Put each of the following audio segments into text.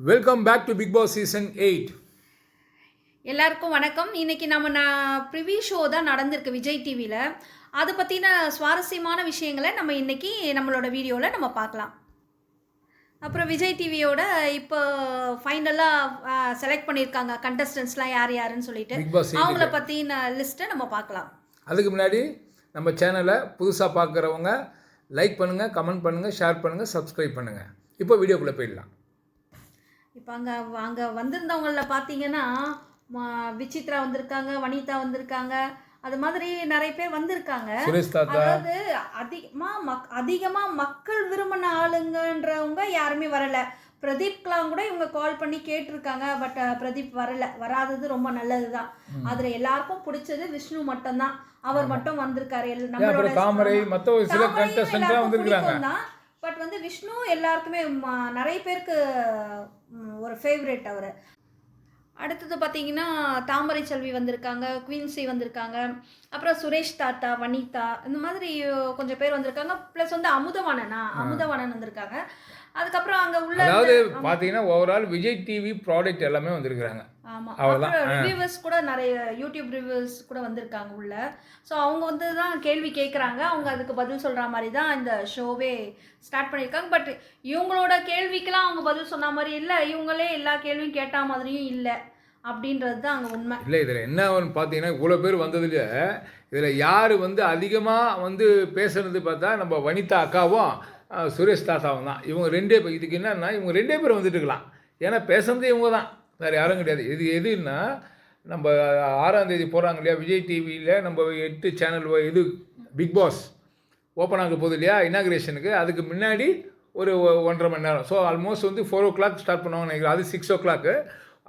Welcome back to Bigg Boss season 8. எல்லாருக்கும் வணக்கம். இன்னைக்கு நம்ம ப்ரிவியூ ஷோ தான் நடந்திருக்கு விஜய் டிவியில். அதை பற்றின சுவாரஸ்யமான விஷயங்களை நம்ம இன்னைக்கு நம்மளோட வீடியோவில் நம்ம பார்க்கலாம். அப்புறம் விஜய் டிவியோட இப்போ ஃபைனலாக செலக்ட் பண்ணியிருக்காங்க கண்டஸ்டன்ஸ்லாம் யார் யாருன்னு சொல்லிட்டு பிக் பாஸ் அவங்கள பற்றின லிஸ்ட்டை நம்ம பார்க்கலாம். அதுக்கு முன்னாடி நம்ம சேனலை புதுசாக பார்க்குறவங்க லைக் பண்ணுங்கள், கமெண்ட் பண்ணுங்கள், ஷேர் பண்ணுங்கள், சப்ஸ்கிரைப் பண்ணுங்கள். இப்போ வீடியோக்குள்ளே போயிடலாம். இப்போ அங்கே வந்திருந்தவங்களில் பார்த்தீங்கன்னா விசித்ரா வந்திருக்காங்க, வனிதா வந்திருக்காங்க, அது மாதிரி நிறைய பேர் வந்திருக்காங்க. சுரேஷ் தாத்தா, அதாவது அதிகமாக மக்கள் விரும்பின ஆளுங்கன்றவங்க யாருமே வரலை. பிரதீப்கெலாம் கூட இவங்க கால் பண்ணி கேட்டிருக்காங்க, பட் பிரதீப் வராதது ரொம்ப நல்லது தான். அதில் எல்லாருக்கும் பிடிச்சது விஷ்ணு மட்டும்தான். அவர் மட்டும் வந்திருக்காரு. நம்மளோட தாமரை மற்ற ஒரு சில கண்டஸ்டன்ட்லாம் வந்திருக்காங்க தான். பட் விஷ்ணு எல்லாருக்குமே நிறைய பேருக்கு ஒரு ஃபேவரட் அவர். அடுத்தது பார்த்தீங்கன்னா தாமரை செல்வி வந்திருக்காங்க, குயின்சி வந்திருக்காங்க, அப்புறம் சுரேஷ் தாத்தா, வனிதா, இந்த மாதிரி கொஞ்சம் பேர் வந்திருக்காங்க. ப்ளஸ் அமுதவாணன் வந்திருக்காங்க. அதுக்கப்புறம் அங்கே உள்ள அதாவது பார்த்தீங்கன்னா ஓவரால் விஜய் டிவி ப்ராடக்ட் எல்லாமே வந்திருக்கிறாங்க. ஆமாம், அப்புறம் ரிவ்யூவர்ஸ் கூட நிறைய யூடியூப் ரிவ்யூவர்ஸ் கூட வந்திருக்காங்க உள்ள. ஸோ அவங்க தான் கேள்வி கேட்குறாங்க, அவங்க அதுக்கு பதில் சொல்கிற மாதிரி தான் இந்த ஷோவே ஸ்டார்ட் பண்ணியிருக்காங்க. பட் இவங்களோட கேள்விக்கெல்லாம் அவங்க பதில் சொன்ன மாதிரி இல்லை, இவங்களே எல்லா கேள்வியும் கேட்ட மாதிரியும் இல்லை அப்படின்றது தான் அங்கே உண்மை. இல்லை, இதில் என்ன பார்த்தீங்கன்னா இவ்வளோ பேர் வந்ததுல இதில் யார் அதிகமாக பேசுறது பார்த்தா நம்ம வனிதா அக்காவும் சுரேஷ் தாத்தாவும் தான். இவங்க இதுக்கு என்னன்னா இவங்க 2 பேர் வந்துட்டு இருக்கலாம். ஏன்னா பேசுனதே இவங்க தான், வேறு யாரும் கிடையாது. இது எதுன்னா நம்ம 6ஆம் தேதி போகிறாங்க இல்லையா விஜய் டிவியில், நம்ம 8 சேனல் இது பிக் பாஸ் ஓப்பன் ஆக போகுது இல்லையா இனாகிரேஷனுக்கு. அதுக்கு முன்னாடி ஒரு 1.5 மணி நேரம். ஸோ ஆல்மோஸ்ட் 4 o'clock ஸ்டார்ட் பண்ணுவாங்கன்னு நினைக்கிறேன். அது 6 o'clock.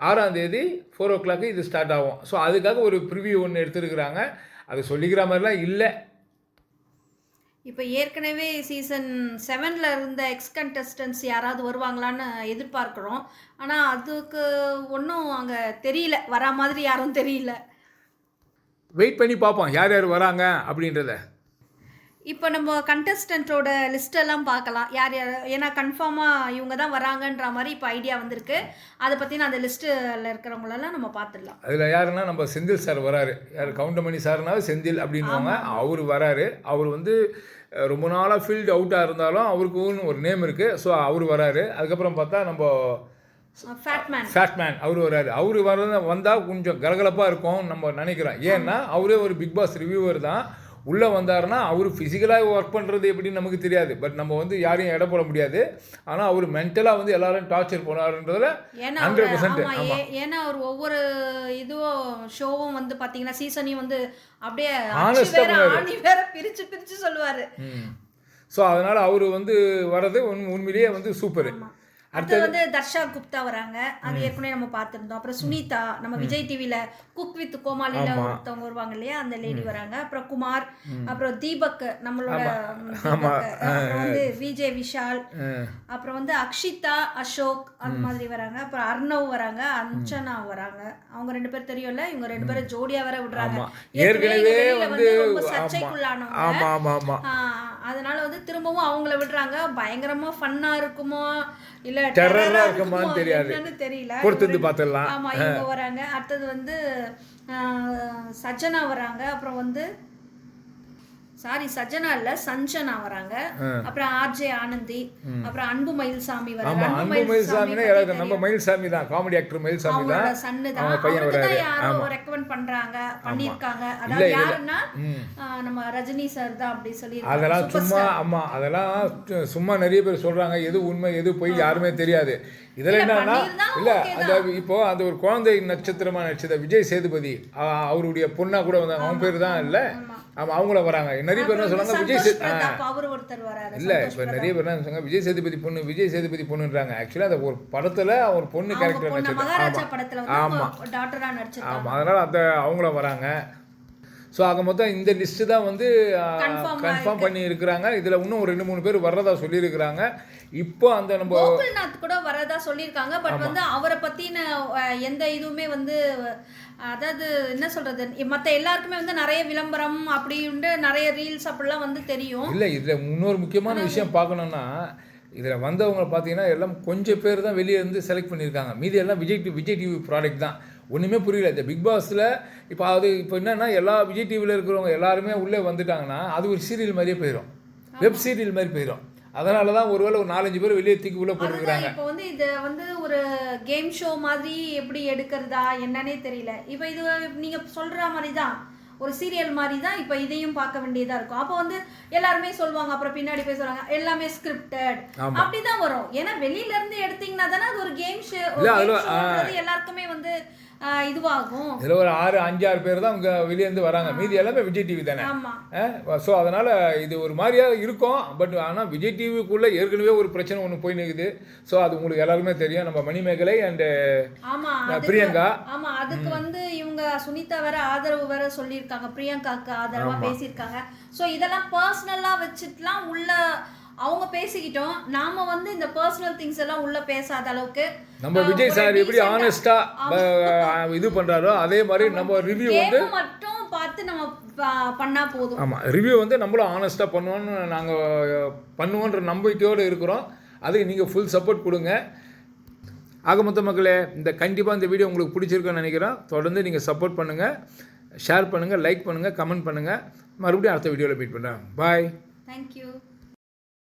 6ஆம் தேதி 4 o'clock இது ஸ்டார்ட் ஆகும். ஸோ அதுக்காக ஒரு ப்ரிவியூ ஒன்று எடுத்துருக்குறாங்க. அது சொல்லிக்கிற மாதிரிலாம் இல்லை. இப்போ ஏற்கனவே சீசன் 7ல் இருந்த எக்ஸ் கண்டஸ்டன்ஸ் யாராவது வருவாங்களான்னு எதிர்பார்க்குறோம். ஆனால் அதுக்கு ஒன்றும் அங்கே தெரியல, வரா மாதிரி யாரும் தெரியல. வெயிட் பண்ணி பார்ப்போம் யார் யார் வராங்க அப்படின்றத. இப்போ நம்ம கண்டஸ்டண்ட்டோட லிஸ்ட்டெல்லாம் பார்க்கலாம் யார் யார், ஏன்னா கன்ஃபார்மாக இவங்க தான் வராங்கன்ற மாதிரி இப்போ ஐடியா வந்திருக்கு. அதை பற்றின அந்த லிஸ்ட்டில் இருக்கிறவங்களெல்லாம் நம்ம பார்த்துடலாம். அதில் யாருன்னா நம்ம செந்தில் சார் வராரு. யார் கவுண்டமணி சார்னாலும் செந்தில் அப்படின்வாங்க. அவர் வராரு. அவர் ரொம்ப நாளாக ஃபீல்டு அவுட்டாக இருந்தாலும் அவருக்குன்னு ஒரு நேம் இருக்குது. ஸோ அவர் வராரு. அதுக்கப்புறம் பார்த்தா நம்ம ஃபேட்மேன் அவர் வராரு. அவர் வந்தால் கொஞ்சம் கலகலப்பாக இருக்கும் நம்ம நினைக்கிறோம். ஏன்னா அவரே ஒரு பிக் பாஸ் ரிவ்யூவர் தான். உள்ளே வந்தாருன்னா அவர் ஃபிசிக்கலாக ஒர்க் பண்ணுறது எப்படின்னு நமக்கு தெரியாது. பட் நம்ம யாரையும் எடை போட முடியாது. ஆனால் அவர் மென்டலாக எல்லாரும் டார்ச்சர் போனாருன்றதுல 100%. ஏன்னா அவர் ஒவ்வொரு இதுவும் ஷோவும் பார்த்தீங்கன்னா சீசனையும் அப்படியே வேற பிரிச்சு சொல்லுவார். ஸோ அதனால் அவர் வர்றது உண்மையிலேயே சூப்பர். அடுத்து தர்ஷா குப்தா வராங்க, அது ஏற்கனவே நம்ம பார்த்துருந்தோம். அப்புறம் சுனிதா, நம்ம விஜய் டிவியில் குக் வித் கோமாளியில் ஒருத்தவங்க வருவாங்க இல்லையா, அந்த லேடி வராங்க. அப்புறம் குமார், அப்புறம் தீபக், நம்மளோட விஜய் விஷால், அப்புறம் அக்ஷிதா, அசோக், அந்த மாதிரி வராங்க. அப்புறம் அர்ணவ் வராங்க, அஞ்சனா வராங்க. அவங்க 2 பேர் தெரியும்ல, இவங்க 2 பேரும் ஜோடியா வேற விடுறாங்க. ஏற்கனவே ரொம்ப சர்ச்சைக்குள்ளானவங்க. அதனால திரும்பவும் அவங்கள விடுறாங்க. பயங்கரமா ஃபன்னா இருக்குமோ இல்ல டெரரா இருக்குமான்னு தெரியல, பொறுத்து பார்த்துடலாம். ஆமா, இவங்க வராங்க. அடுத்தது சஜ்ஜனா வராங்க. அப்புறம் சஜ்ஜனா இல்ல சஞ்சனா வராங்க. அப்புறம் ஆர்ஜே ஆனந்தி, அப்புறம் அன்பு மயில்சாமி வராங்க. அன்பு மயில்சாமி நம்ம மயில்சாமி தான், காமெடி ஆக்டர் மயில்சாமி தான். சன்னு தான் யாரோ ரெக்கமெண்ட் பண்ணிருக்காங்க. அதாவது யாருன்னா நம்ம ரஜினி சார் தான் அப்படி சொல்லி. அதெல்லாம் சும்மா நிறைய பேர் சொல்றாங்க. எது உண்மை எது போய் யாருமே தெரியாது. இதில் என்னன்னா இல்லை, இப்போ அந்த ஒரு குழந்தை நட்சத்திரமா நடிச்சத விஜய் சேதுபதி அவருடைய பொண்ணா கூட வந்தாங்க. அவங்க பேர் தான் இல்லை, ஆமாம், அவங்கள வராங்க. நிறைய பேர் என்ன சொல்றாங்க விஜய் இல்லை, இப்போ நிறைய பேர் என்ன சொன்னாங்க விஜய் சேதுபதி பொண்ணுன்றாங்க. ஆக்சுவலாக அந்த ஒரு படத்தில் ஒரு பொண்ணு கேரக்டர் நடிச்சிருக்காங்க. ஆமாம் ஆமாம், அதனால் அவங்கள வராங்க. ஸோ ஆக மொத்தம் இந்த லிஸ்ட்டு தான் கன்ஃபார்ம் பண்ணி இருக்கிறாங்க. இதில் இன்னும் ஒரு 2-3 பேர் வர்றதா சொல்லியிருக்கிறாங்க. இப்போ அந்த நம்ம கோகுல்நாத் கூட வரதா சொல்லியிருக்காங்க. பட் அவரை பற்றின எந்த இதுவுமே அதாவது என்ன சொல்கிறது, மற்ற எல்லாருக்குமே நிறைய விளம்பரம் அப்படின்ட்டு நிறைய ரீல்ஸ் அப்படிலாம் தெரியும். இல்லை, இதில் இன்னொரு முக்கியமான விஷயம் பார்க்கணுன்னா இதில் வந்தவங்க பார்த்தீங்கன்னா எல்லாம் கொஞ்சம் பேர் தான் வெளியே இருந்து செலக்ட் பண்ணியிருக்காங்க. மீதி எல்லாம் விஜய் டிவி ப்ராடக்ட் தான். ஒன்றுமே புரியல. இந்த பிக் பாஸில் இப்போ என்னென்னா எல்லா விஜய் டிவியில் இருக்கிறவங்க எல்லாருமே உள்ளே வந்துட்டாங்கன்னா அது ஒரு சீரியல் மாதிரியே போயிடும், வெப் சீரியல் மாதிரி போயிடும். அதனால தான் ஒருவேளை ஒரு 4-5 பேர் வெளியே தூக்கி உள்ளே போட்டுருக்காங்க. இப்போ வந்து இது வந்து ஒரு கேம் ஷோ மாதிரி எப்படி எடுக்கிறதா என்னன்னே தெரியல. இப்போ இது நீங்கள் சொல்கிற மாதிரி தான் ஒரு சீரியல் மாதிரி தான். இப்போ இதையும் பார்க்க வேண்டியதாக இருக்கும். அப்போ வந்து எல்லாருமே சொல்லுவாங்க, அப்புறம் பின்னாடி போய் சொல்லுவாங்க எல்லாமே ஸ்கிரிப்டட் அப்படி தான் வரும். ஏன்னா வெளியில இருந்து எடுத்தீங்கன்னா தானே அது ஒரு கேம் ஷோ, எல்லாருக்குமே வந்து இதுவாகும். இதில் ஒரு 5-6 பேர் தான் அவங்க வெளியேருந்து வராங்க, மீதி எல்லாமே விஜய் டிவி தானே. ஸோ அதனால் இது ஒரு மாதிரியாக இருக்கும். பட் ஆனால் விஜய் டிவிக்குள்ளே ஏற்கனவே ஒரு பிரச்சனை ஒன்று போய் நிற்குது. ஸோ அது உங்களுக்கு எல்லாருமே தெரியும். நம்ம மணிமேகலை அண்டு பிரியங்கா. ஆமாம், அதுக்கு வந்து இவங்க சுனிதா வேற ஆதரவு வேற சொல்லியிருக்காங்க, பிரியங்காக்கு ஆதரவாக பேசியிருக்காங்க. ஸோ இதெல்லாம் பர்சனலாக வச்சுட்டுலாம் உள்ள அவங்க பேசிக்கிட்டோம். நாம வந்து இந்த பர்சனல் திங்ஸ் எல்லாம் உள்ள பேசாத அளவுக்கு நம்ம விஜய் சார் எப்படி ஆனஸ்டா இது பண்றாரோ அதே மாதிரி நம்ம ரிவ்யூ வந்து மட்டும் பார்த்து நம்ம பண்ணா போதும். ஆமா, ரிவ்யூ வந்து நம்மளும் ஆனஸ்டா பண்ணுவோம்னு நாங்கள் பண்ணுவோன்ற நம்பிக்கையோடு இருக்கிறோம். அதுக்கு நீங்கள் ஃபுல் சப்போர்ட் கொடுங்க. ஆக மொத்த மக்களே, கண்டிப்பாக இந்த வீடியோ உங்களுக்கு பிடிச்சிருக்குன்னு நினைக்கிறேன். தொடர்ந்து நீங்கள் சப்போர்ட் பண்ணுங்கள், ஷேர் பண்ணுங்கள், லைக் பண்ணுங்கள், கமெண்ட் பண்ணுங்கள். மறுபடியும் அடுத்த வீடியோவில் மீட் பண்ணுறேன். பாய். தேங்க்யூ.